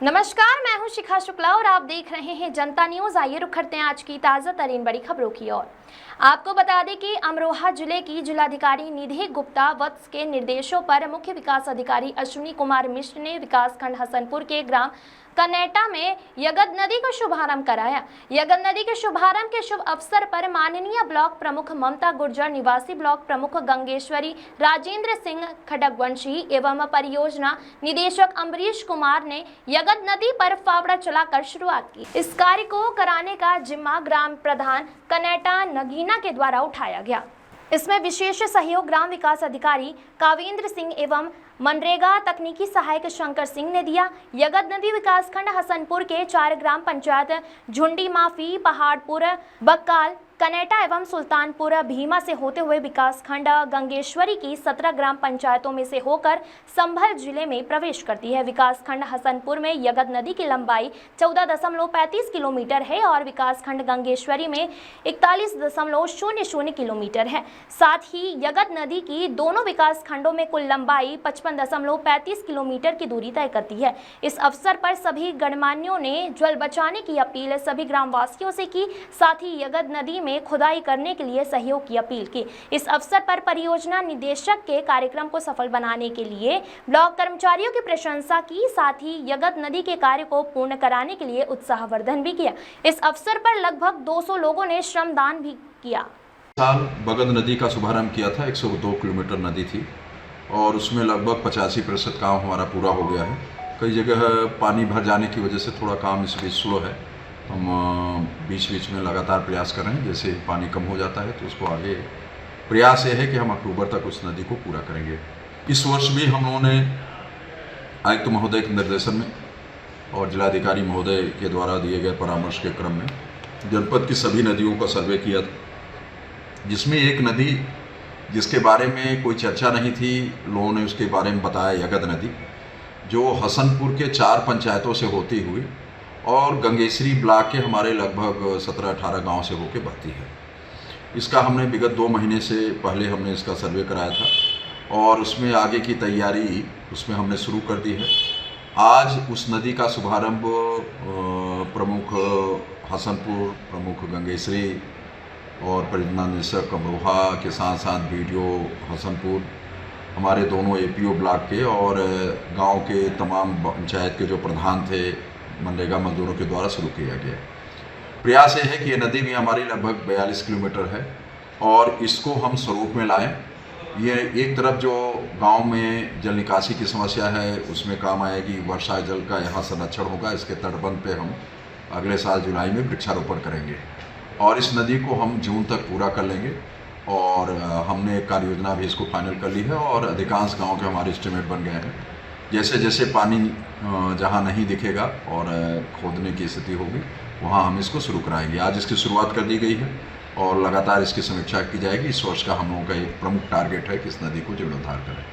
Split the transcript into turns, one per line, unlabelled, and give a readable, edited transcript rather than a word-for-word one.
नमस्कार, मैं हूं शिखा शुक्ला और आप देख रहे हैं जनता न्यूज। आइए रुक करते हैं आज की ताज़ा तरीन बड़ी खबरों की ओर। आपको बता दें कि अमरोहा जिले की जिलाधिकारी निधि गुप्ता वत्स के निर्देशों पर मुख्य विकास अधिकारी अश्विनी कुमार मिश्र ने विकासखंड हसनपुर के ग्राम कनेटा में यगद नदी का शुभारंभ कराया। यगद नदी के शुभारंभ के शुभ अवसर पर माननीय ब्लॉक प्रमुख ममता गुर्जर, निवासी ब्लॉक प्रमुख गंगेश्वरी, राजेंद्र सिंह खडगवंशी एवं परियोजना निदेशक अम्बरीश कुमार ने यगद नदी पर फावड़ा चलाकर शुरुआत की। इस कार्य को कराने का जिम्मा ग्राम प्रधान कनेटा नगीना के द्वारा उठाया गया। इसमें विशेष सहयोग ग्राम विकास अधिकारी कावेंद्र सिंह एवं मनरेगा तकनीकी सहायक शंकर सिंह ने दिया। यगद नदी विकासखंड हसनपुर के 4 ग्राम पंचायत झुंडी माफी, पहाड़पुर, बक्काल, कनेटा एवं सुल्तानपुर भीमा से होते हुए विकासखंड गंगेश्वरी की 17 ग्राम पंचायतों में से होकर संभल जिले में प्रवेश करती है। विकासखंड हसनपुर में यगद नदी की लंबाई 14.35 किलोमीटर है और विकासखंड गंगेश्वरी में 41.00 किलोमीटर है। साथ ही यगद नदी की दोनों विकासखंडों में कुल लंबाई 55.35 किलोमीटर की दूरी तय करती है। इस अवसर पर सभी गणमान्यों ने जल बचाने की अपील सभी ग्रामवासियों से की, साथ ही यगद नदी में खुदाई करने के लिए सहयोग की अपील की। इस अवसर पर परियोजना निदेशक के कार्यक्रम को सफल बनाने के लिए ब्लॉक कर्मचारियों की प्रशंसा की, साथ ही यगद नदी के कार्य को पूर्ण कराने के लिए उत्साहवर्धन भी किया। इस अवसर पर लगभग 200 लोगों ने श्रमदान भी किया।
साल बगद नदी का शुभारंभ किया था। 102 किलोमीटर नदी थी और उसमें लगभग 85% काम हमारा पूरा हो गया है। कई जगह पानी भर जाने की वजह से थोड़ा काम इस बीच स्लो है। हम बीच बीच में लगातार प्रयास कर रहे हैं, जैसे पानी कम हो जाता है तो उसको आगे प्रयास ये है कि हम अक्टूबर तक उस नदी को पूरा करेंगे। इस वर्ष भी हम लोगों ने आयुक्त महोदय के निर्देशन में और जिलाधिकारी महोदय के द्वारा दिए गए परामर्श के क्रम में जनपद की सभी नदियों का सर्वे किया था, जिसमें एक नदी जिसके बारे में कोई चर्चा नहीं थी, लोगों ने उसके बारे में बताया, यगद नदी, जो हसनपुर के 4 पंचायतों से होती हुई और गंगेश्वरी ब्लॉक के हमारे लगभग 17-18 गांव से होकर बहती है। इसका हमने विगत 2 महीने से पहले हमने इसका सर्वे कराया था और उसमें आगे की तैयारी उसमें हमने शुरू कर दी है। आज उस नदी का शुभारंभ प्रमुख हसनपुर, प्रमुख गंगेश्वरी और परियोजना निदेशक अमरोहा के साथ साथ बीडीओ हसनपुर, हमारे दोनों एपीओ ब्लॉक के और गांव के तमाम पंचायत के जो प्रधान थे, मनरेगा मजदूरों के द्वारा शुरू किया गया। प्रयास ये है कि ये नदी भी हमारी लगभग 42 किलोमीटर है और इसको हम स्वरूप में लाएं। ये एक तरफ जो गांव में जल निकासी की समस्या है उसमें काम आएगी, वर्षा जल का यहाँ संरक्षण होगा। इसके तटबंध पे हम अगले साल जुलाई में वृक्षारोपण करेंगे और इस नदी को हम जून तक पूरा कर लेंगे और हमने एक कार्य योजना भी इसको फाइनल कर ली है और अधिकांश गाँव के हमारे एस्टिमेट बन गए हैं। जैसे जैसे पानी जहाँ नहीं दिखेगा और खोदने की स्थिति होगी वहाँ हम इसको शुरू कराएंगे। आज इसकी शुरुआत कर दी गई है और लगातार इसकी समीक्षा की जाएगी। इस वर्ष का हम लोगों का एक प्रमुख टारगेट है कि इस नदी को जीर्णोद्धार करें।